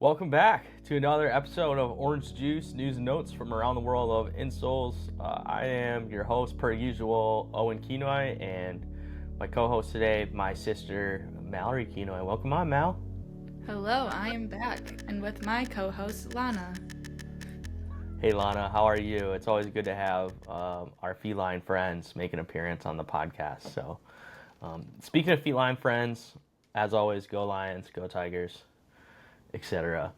Welcome back to another episode of Orange Juice News and Notes from around the world of Insoles. I am your host, per usual, Owen Kenoy, and my co-host today, my sister, Mallory Kenoy. Welcome on, Mal. Hello, I am back, and with my co-host, Lana. Hey, Lana, how are you? It's always good to have our feline friends make an appearance on the podcast. So, speaking of feline friends, as always, go Lions, go Tigers, etc.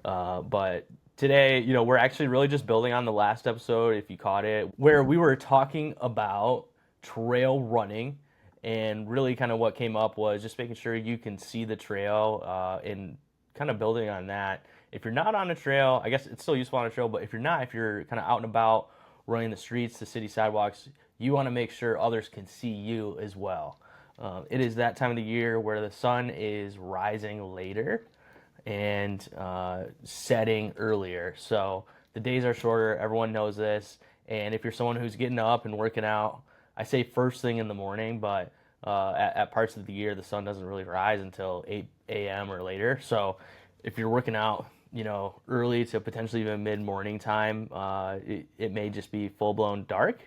But today, we're actually really just building on the last episode, if you caught it, where we were talking about trail running. And really, kind of what came up was just making sure you can see the trail and kind of building on that. If you're not on a trail, I guess it's still useful on a trail, but if you're not, if you're kind of out and about running the streets, the city sidewalks, you want to make sure others can see you as well. It is that time of the year where the sun is rising later and setting earlier. So the days are shorter. Everyone knows this. And if you're someone who's getting up and working out, I say first thing in the morning, but at parts of the year, the sun doesn't really rise until 8 a.m. or later. So if you're working out, early to potentially even mid-morning time, it may just be full-blown dark.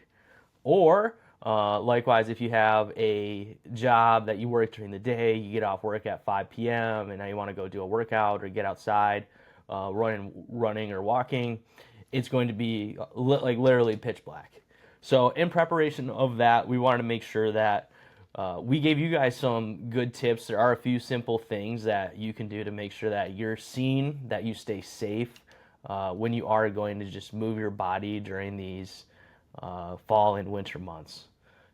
Or likewise, if you have a job that you work during the day, you get off work at 5 p.m. and now you want to go do a workout or get outside, running or walking, it's going to be like literally pitch black. So in preparation of that, we wanted to make sure that we gave you guys some good tips. There are a few simple things that you can do to make sure that you're seen, that you stay safe when you are going to just move your body during these fall and winter months.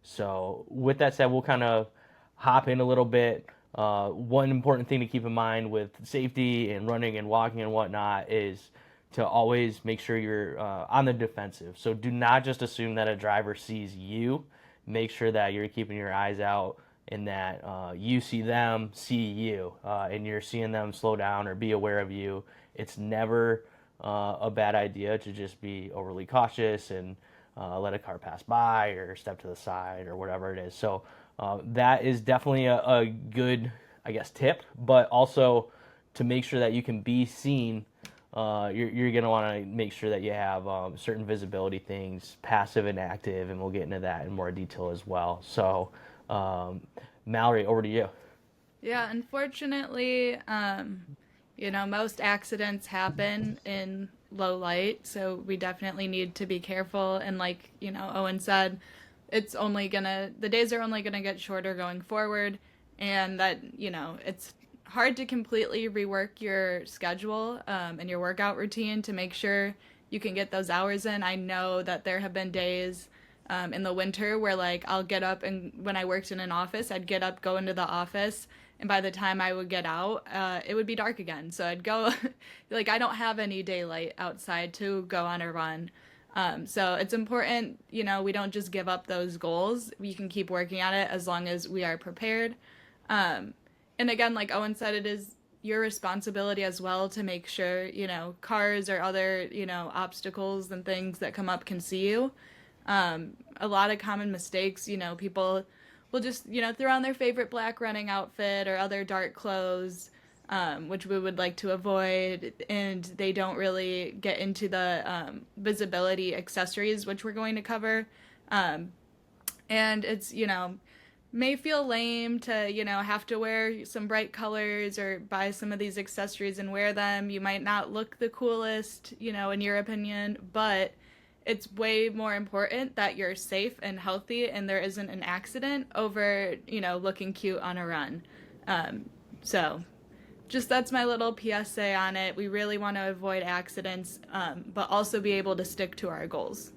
So with that said, we'll kind of hop in a little bit. One important thing to keep in mind with safety and running and walking and whatnot is to always make sure you're on the defensive. So do not just assume that a driver sees you. Make sure that you're keeping your eyes out and that you see them see you, and you're seeing them slow down or be aware of you. It's never a bad idea to just be overly cautious and let a car pass by or step to the side or whatever it is. So that is definitely a good, I guess, tip, but also to make sure that you can be seen, you're going to want to make sure that you have certain visibility things, passive and active, and we'll get into that in more detail as well. So, Mallory, over to you. Yeah, unfortunately, most accidents happen in low light, so we definitely need to be careful. And like, Owen said, the days are only gonna get shorter going forward, and that, it's hard to completely rework your schedule and your workout routine to make sure you can get those hours in. I know that there have been days in the winter where like I'll get up, and when I worked in an office, I'd get up, go into the office, and by the time I would get out, it would be dark again. So I'd go, like, I don't have any daylight outside to go on a run. So it's important, we don't just give up those goals. We can keep working at it as long as we are prepared. And again, like Owen said, it is your responsibility as well to make sure, cars or other, obstacles and things that come up can see you. A lot of common mistakes, people will just, throw on their favorite black running outfit or other dark clothes, which we would like to avoid, and they don't really get into the visibility accessories, which we're going to cover. And it's, may feel lame to, have to wear some bright colors or buy some of these accessories and wear them. You might not look the coolest, in your opinion, but it's way more important that you're safe and healthy and there isn't an accident over, looking cute on a run. So just that's my little PSA on it. We really want to avoid accidents, but also be able to stick to our goals.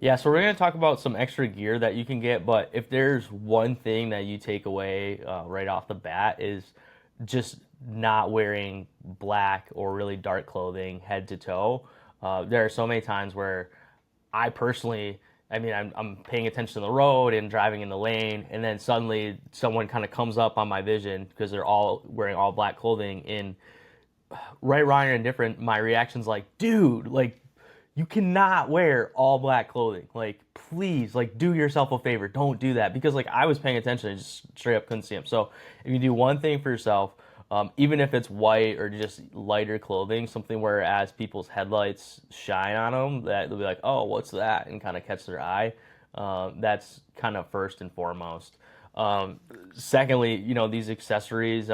Yeah, so we're going to talk about some extra gear that you can get, but if there's one thing that you take away right off the bat is just not wearing black or really dark clothing head to toe. There are so many times where I personally, I'm paying attention to the road and driving in the lane, and then suddenly someone kind of comes up on my vision because they're all wearing all black clothing. And right, wrong, or indifferent, my reaction's like, dude, like, you cannot wear all black clothing. Like, please, like, do yourself a favor. Don't do that. Because, like, I was paying attention and just straight up couldn't see them. So, if you do one thing for yourself, even if it's white or just lighter clothing, something where as people's headlights shine on them, that they'll be like, oh, what's that? And kind of catch their eye. That's kind of first and foremost. Secondly, these accessories,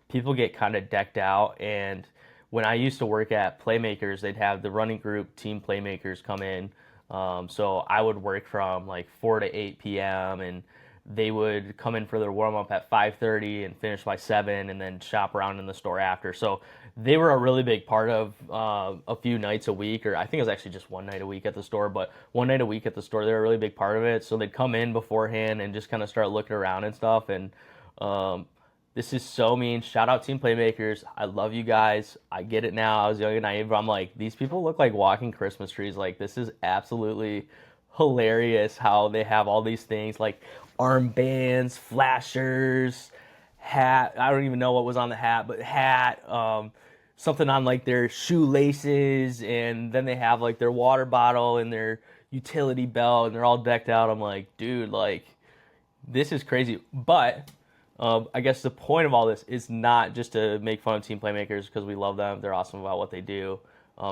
people get kind of decked out. And when I used to work at Playmakers, they'd have the running group team Playmakers come in. So I would work from like 4 to 8 p.m. and they would come in for their warm up at 5:30 and finish by 7 and then shop around in the store after. So they were a really big part of a few nights a week, or I think it was actually just one night a week at the store, but one night a week at the store, they were a really big part of it. So they'd come in beforehand and just kind of start looking around and stuff. And this is so mean. Shout out Team Playmakers. I love you guys. I get it now. I was young and naive, but I'm like, these people look like walking Christmas trees. Like, this is absolutely hilarious how they have all these things like armbands, flashers, hat. I don't even know what was on the hat, but hat, something on like their shoelaces, and then they have like their water bottle and their utility belt, and they're all decked out. I'm like, dude, like, this is crazy. But I guess the point of all this is not just to make fun of Team Playmakers because we love them. They're awesome about what they do.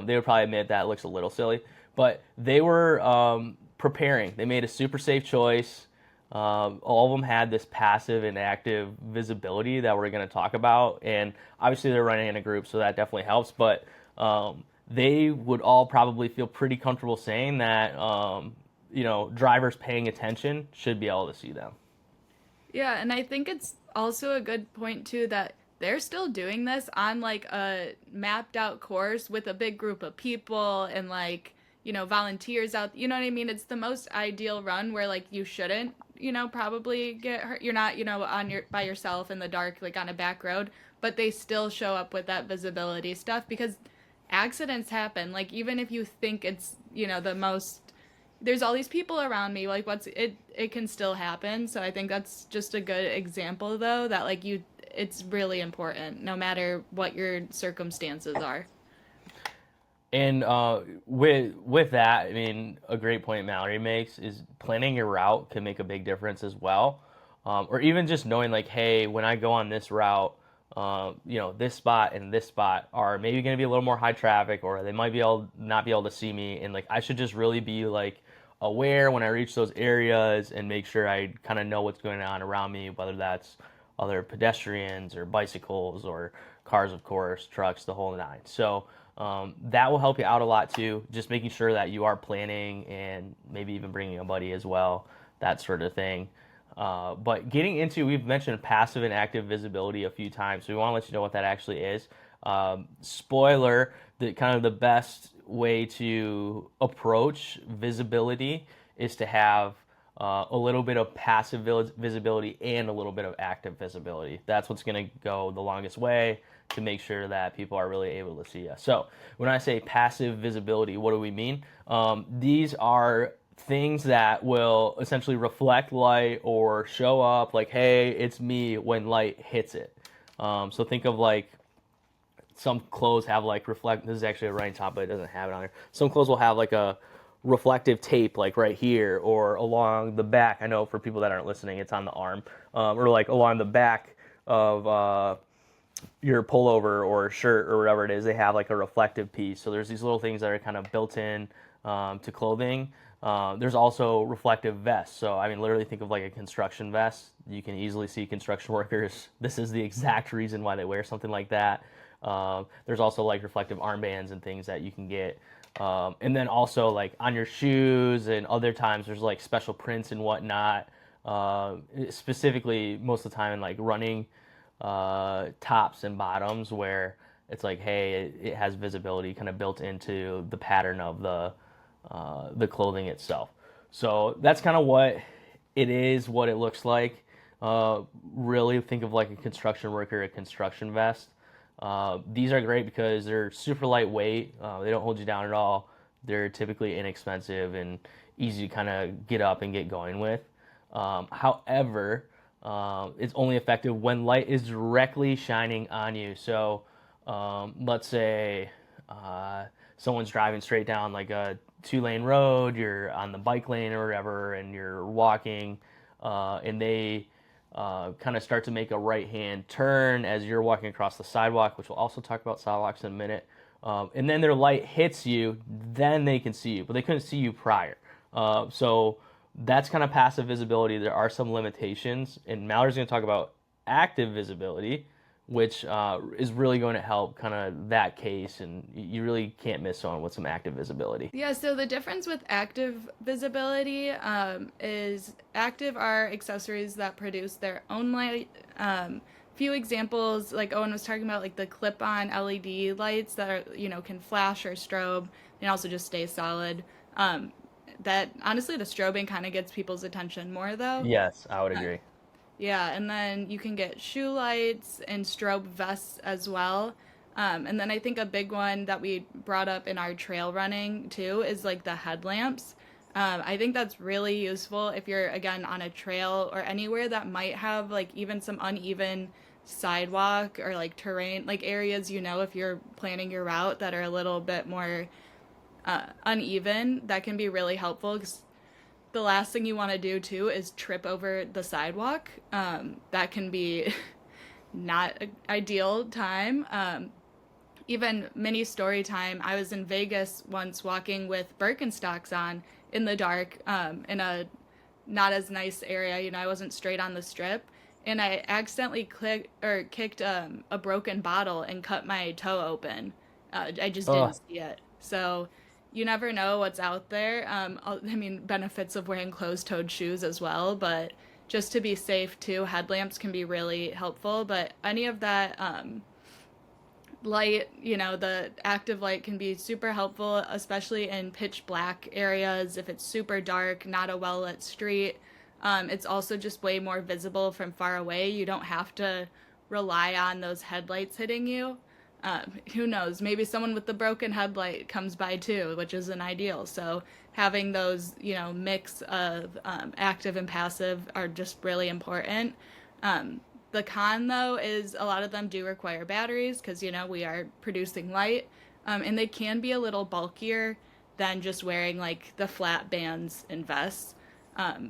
They would probably admit that looks a little silly, but they were preparing. They made a super safe choice. All of them had this passive and active visibility that we're going to talk about, and obviously they're running in a group, so that definitely helps. But they would all probably feel pretty comfortable saying that drivers paying attention should be able to see them. Yeah, and I think it's also a good point too that they're still doing this on like a mapped out course with a big group of people and like, volunteers out, you know what I mean? It's the most ideal run where like you shouldn't, probably get hurt. You're not, on your by yourself in the dark like on a back road, but they still show up with that visibility stuff because accidents happen. Like even if you think it's, the most there's all these people around me, like it can still happen. So I think that's just a good example though that like it's really important no matter what your circumstances are. And with that, I mean, a great point Mallory makes is planning your route can make a big difference as well, or even just knowing like, hey, when I go on this route, this spot and this spot are maybe going to be a little more high traffic, or they might be able not be able to see me, and like I should just really be like aware when I reach those areas and make sure I kind of know what's going on around me, whether that's other pedestrians or bicycles or cars, of course, trucks, the whole nine. So that will help you out a lot too. Just making sure that you are planning and maybe even bringing a buddy as well, that sort of thing. But getting into, we've mentioned passive and active visibility a few times, so we want to let you know what that actually is. Spoiler, the kind of the best way to approach visibility is to have a little bit of passive visibility and a little bit of active visibility. That's what's going to go the longest way to make sure that people are really able to see us. So when I say passive visibility, what do we mean? These are things that will essentially reflect light or show up like, hey, it's me when light hits it. So think of like some clothes have like this is actually a running top, but it doesn't have it on here. Some clothes will have like a reflective tape like right here or along the back. I know for people that aren't listening, it's on the arm, or like along the back of your pullover or shirt or whatever it is. They have like a reflective piece. So there's these little things that are kind of built in to clothing. There's also reflective vests. So I mean, literally think of like a construction vest. You can easily see construction workers. This is the exact reason why they wear something like that. There's also like reflective armbands and things that you can get. And then also like on your shoes and other times there's like special prints and whatnot. Specifically most of the time in like running tops and bottoms where it's like, hey, it has visibility kind of built into the pattern of the clothing itself. So that's kind of what it is, what it looks like. Really think of like a construction worker, a construction vest. These are great because they're super lightweight. They don't hold you down at all. They're typically inexpensive and easy to kind of get up and get going with. However, it's only effective when light is directly shining on you. So let's say someone's driving straight down like a 2-lane road, you're on the bike lane or whatever, and you're walking, and they kind of start to make a right hand turn as you're walking across the sidewalk, which we'll also talk about sidewalks in a minute. And then their light hits you, then they can see you, but they couldn't see you prior. So that's kind of passive visibility. There are some limitations, and Mallory's going to talk about active visibility, which is really going to help kind of that case, and you really can't miss on with some active visibility. Yeah, so the difference with active visibility is active are accessories that produce their own light. Few examples, like Owen was talking about, like the clip-on LED lights that are, can flash or strobe, and also just stay solid. That honestly, the strobing kind of gets people's attention more, though. Yes, I would agree. Yeah, and then you can get shoe lights and strobe vests as well. And then I think a big one that we brought up in our trail running too is like the headlamps. I think that's really useful if you're, again, on a trail or anywhere that might have like even some uneven sidewalk or like terrain, like areas, if you're planning your route that are a little bit more uneven, that can be really helpful because the last thing you want to do too is trip over the sidewalk. That can be not an ideal time. Even mini story time, I was in Vegas once walking with Birkenstocks on in the dark in a not as nice area. I wasn't straight on the strip. And I accidentally kicked a broken bottle and cut my toe open. I just Oh, didn't see it. So you never know what's out there. I mean, benefits of wearing closed-toed shoes as well, but just to be safe too, headlamps can be really helpful. But any of that light, the active light can be super helpful, especially in pitch black areas if it's super dark, not a well-lit street. It's also just way more visible from far away. You don't have to rely on those headlights hitting you. Who knows? Maybe someone with the broken headlight comes by too, which isn't ideal. So having those, mix of active and passive are just really important. The con, though, is a lot of them do require batteries because, we are producing light. And they can be a little bulkier than just wearing, like, the flat bands and vests.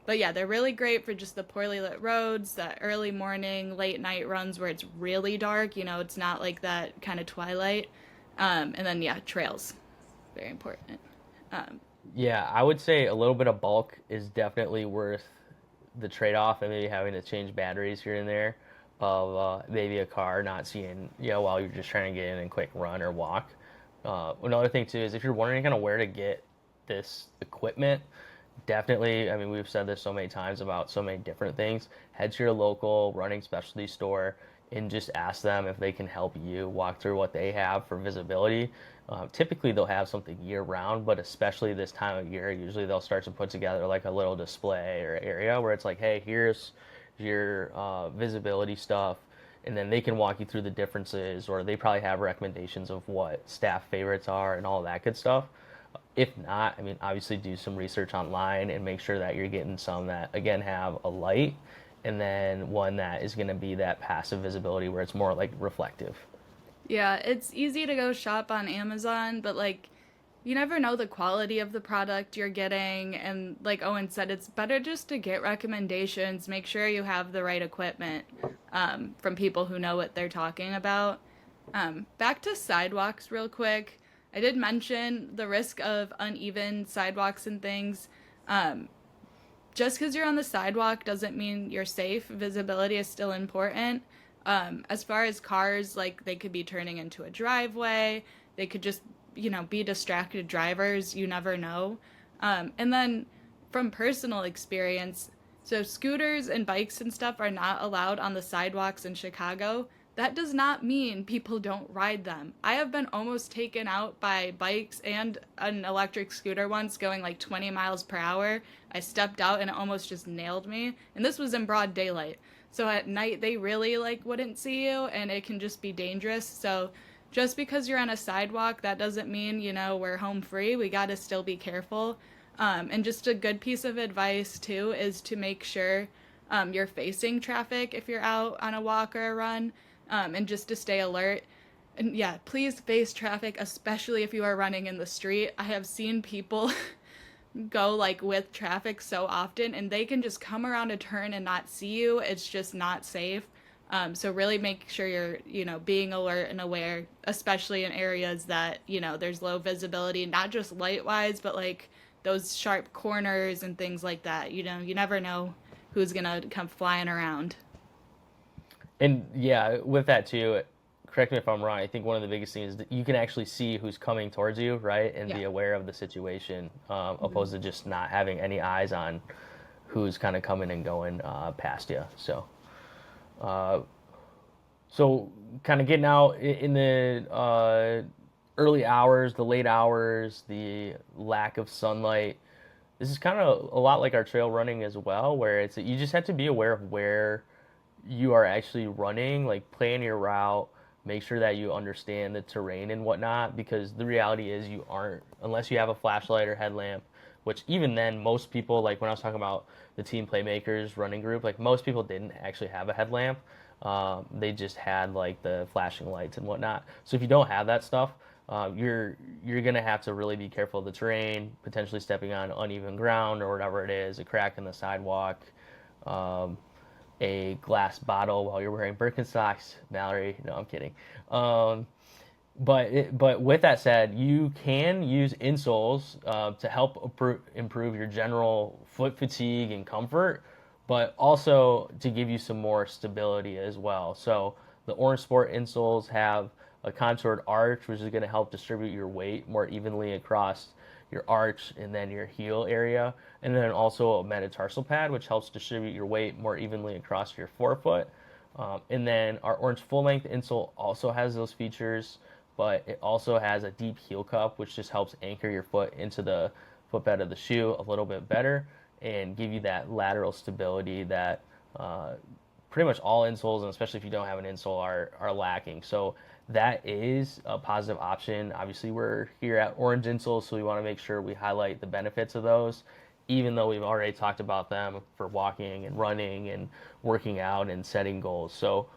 But yeah, they're really great for just the poorly lit roads, that early morning, late night runs where it's really dark. It's not like that kind of twilight. And then, yeah, trails. Very important. yeah, I would say a little bit of bulk is definitely worth the trade-off, and maybe having to change batteries here and there of maybe a car not seeing, while you're just trying to get in a quick run or walk. Another thing too is if you're wondering kind of where to get this equipment, definitely, I mean, we've said this so many times about so many different things. Head to your local running specialty store and just ask them if they can help you walk through what they have for visibility. Typically, they'll have something year round, but especially this time of year, usually they'll start to put together like a little display or area where it's like, hey, here's your visibility stuff. And then they can walk you through the differences, or they probably have recommendations of what staff favorites are and all that good stuff. If not, I mean, obviously do some research online and make sure that you're getting some that, again, have a light and then one that is going to be that passive visibility where it's more like reflective. Yeah, it's easy to go shop on Amazon, but like you never know the quality of the product you're getting. And like Owen said, it's better just to get recommendations, make sure you have the right equipment from people who know what they're talking about. Back to sidewalks, real quick. I did mention the risk of uneven sidewalks and things. Just because you're on the sidewalk doesn't mean you're safe. Visibility is still important. As far as cars, like they could be turning into a driveway, they could just, be distracted drivers. You never know. And then from personal experience, so scooters and bikes and stuff are not allowed on the sidewalks in Chicago. That does not mean people don't ride them. I have been almost taken out by bikes and an electric scooter once going like 20 miles per hour. I stepped out and it almost just nailed me. And this was in broad daylight. So at night they really like wouldn't see you and it can just be dangerous. So just because you're on a sidewalk, that doesn't mean, we're home free. We got to still be careful. And just a good piece of advice too is to make sure you're facing traffic if you're out on a walk or a run. And just to stay alert. And yeah, please face traffic, especially if you are running in the street. I have seen people go like with traffic so often, and they can just come around a turn and not see you. It's just not safe. So really make sure you're, being alert and aware, especially in areas that, there's low visibility, not just light wise, but like those sharp corners and things like that. You never know who's gonna come flying around. And yeah, with that too, correct me if I'm wrong. I think one of the biggest things is that you can actually see who's coming towards you, right, and Yeah. be aware of the situation, opposed to just not having any eyes on who's kind of coming and going past you. Uh, so kind of getting out in the early hours, the late hours, the lack of sunlight. This is kind of a lot like our trail running as well, where it's you just have to be aware of where you are actually running, like plan your route, make sure that you understand the terrain and whatnot, because the reality is you aren't, unless you have a flashlight or headlamp, which even then, most people, like when I was talking about the Team Playmakers running group, like most people didn't actually have a headlamp. They just had like the flashing lights and whatnot. So if you don't have that stuff, you're gonna have to really be careful of the terrain, potentially stepping on uneven ground or whatever it is, a crack in the sidewalk, um, a glass bottle while you're wearing Birkenstocks. Mallory, no, I'm kidding. But with that said, you can use insoles to help improve your general foot fatigue and comfort, but also to give you some more stability as well. So the Orange Sport insoles have a contoured arch, which is going to help distribute your weight more evenly across your arch and then your heel area, and then also a metatarsal pad, which helps distribute your weight more evenly across your forefoot. And then our Orange full length insole also has those features, but it also has a deep heel cup, which just helps anchor your foot into the footbed of the shoe a little bit better and give you that lateral stability that pretty much all insoles, and especially if you don't have an insole, are lacking. So that is a positive option. Obviously, we're here at Orange Insoles, so we want to make sure we highlight the benefits of those, even though we've already talked about them for walking and running and working out and setting goals. So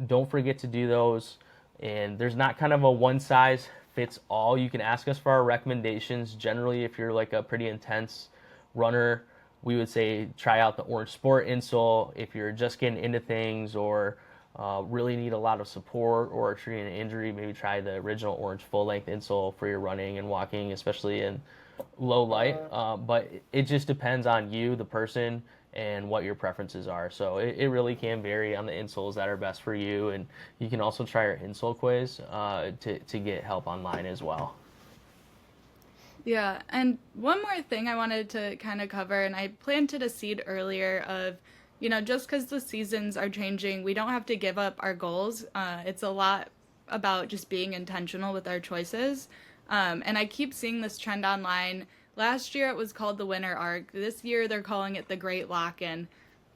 don't forget to do those. And there's not kind of a one size fits all. You can ask us for our recommendations. Generally, if you're like a pretty intense runner, we would say try out the Orange Sport insole. If you're just getting into things or really need a lot of support or treating an injury, maybe try the original Orange full length insole for your running and walking, especially in low light. But it just depends on you, the person, and what your preferences are. So it really can vary on the insoles that are best for you. And you can also try our insole quiz to get help online as well. Yeah, and one more thing I wanted to kind of cover, and I planted a seed earlier of, just because the seasons are changing, we don't have to give up our goals. It's a lot about just being intentional with our choices. And I keep seeing this trend online. Last year it was called the Winter Arc. This year they're calling it the Great Lock-In.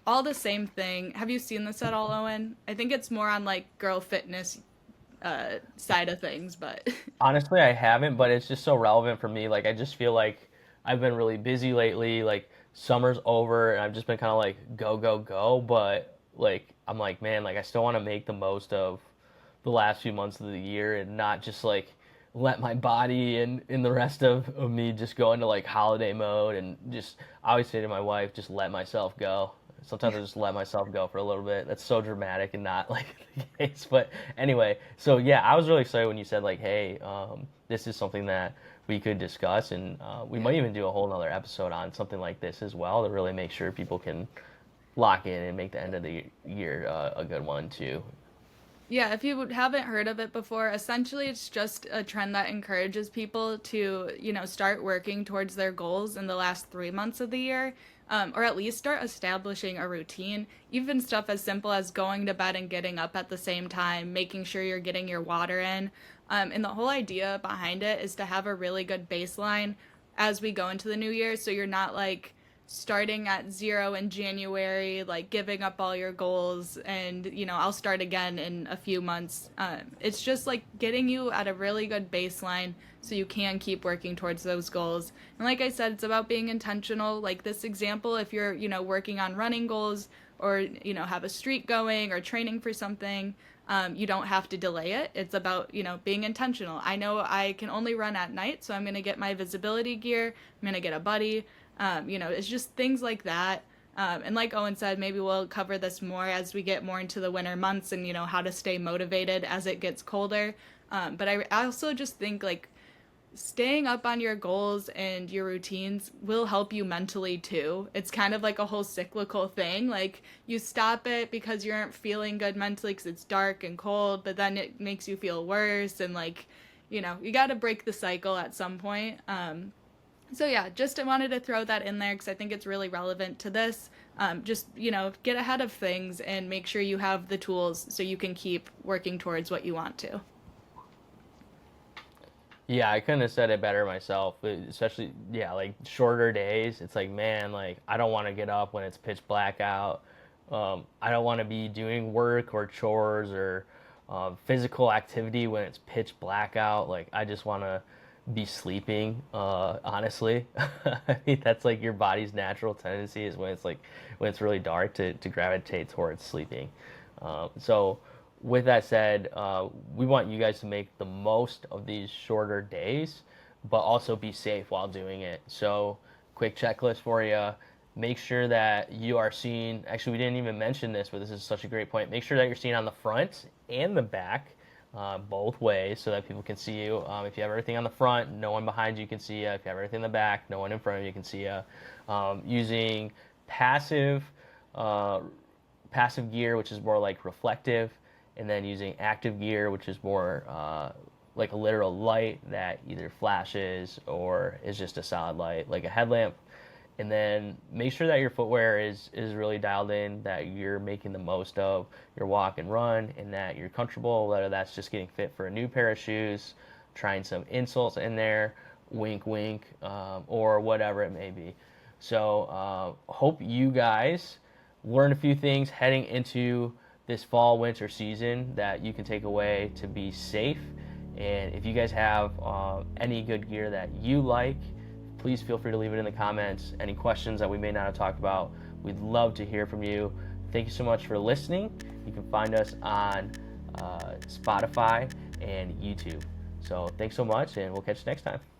All the same thing. Have you seen this at all, Owen? I think it's more on like girl fitness side of things, but Honestly, I haven't, but it's just so relevant for me. Like, I just feel like I've been really busy lately. Like, summer's over, and I've just been kind of like go, go, go. But, like, I'm like, man, like, I still want to make the most of the last few months of the year and not just like let my body and the rest of me just go into like holiday mode and just I always say to my wife, just let myself go. Sometimes I just let myself go for a little bit. That's so dramatic and not like the case. But anyway, so yeah, I was really excited when you said like, hey, this is something that we could discuss, and we yeah. might even do a whole nother episode on something like this as well to really make sure people can lock in and make the end of the year a good one too. Yeah, if you haven't heard of it before, essentially it's just a trend that encourages people to, start working towards their goals in the last 3 months of the year, or at least start establishing a routine. Even stuff as simple as going to bed and getting up at the same time, making sure you're getting your water in. And the whole idea behind it is to have a really good baseline as we go into the new year, so you're not like starting at zero in January, like giving up all your goals, and I'll start again in a few months. It's just like getting you at a really good baseline so you can keep working towards those goals. And like I said, it's about being intentional. Like this example, if you're working on running goals or have a streak going or training for something, You don't have to delay it. It's about, being intentional. I know I can only run at night, so I'm going to get my visibility gear. I'm going to get a buddy. It's just things like that. And like Owen said, maybe we'll cover this more as we get more into the winter months and, how to stay motivated as it gets colder. But I also just think like staying up on your goals and your routines will help you mentally too. It's kind of like a whole cyclical thing. Like you stop it because you aren't feeling good mentally because it's dark and cold, but then it makes you feel worse. And like, you got to break the cycle at some point. So yeah, just wanted to throw that in there because I think it's really relevant to this. Just, get ahead of things and make sure you have the tools so you can keep working towards what you want to. Yeah, I couldn't have said it better myself. Especially, yeah, like shorter days. It's like, man, like I don't want to get up when it's pitch black out. I don't want to be doing work or chores or physical activity when it's pitch black out. Like I just want to be sleeping. Honestly, I think that's like your body's natural tendency is when it's really dark to gravitate towards sleeping. So with that said, we want you guys to make the most of these shorter days, but also be safe while doing it. So, quick checklist for you. Make sure that you are seen. Actually, we didn't even mention this, but this is such a great point. Make sure that you're seen on the front and the back, both ways, so that people can see you. If you have everything on the front, no one behind you can see you. If you have everything in the back, no one in front of you can see you. Using passive, passive gear, which is more like reflective, and then using active gear, which is more like a literal light that either flashes or is just a solid light, like a headlamp. And then make sure that your footwear is really dialed in, that you're making the most of your walk and run, and that you're comfortable, whether that's just getting fit for a new pair of shoes, trying some insoles in there, wink, wink, or whatever it may be. So hope you guys learn a few things heading into this fall winter season that you can take away to be safe. And if you guys have any good gear that you like, please feel free to leave it in the comments. Any questions that we may not have talked about, we'd love to hear from you. Thank you so much for listening. You can find us on Spotify and YouTube. So thanks so much, and we'll catch you next time.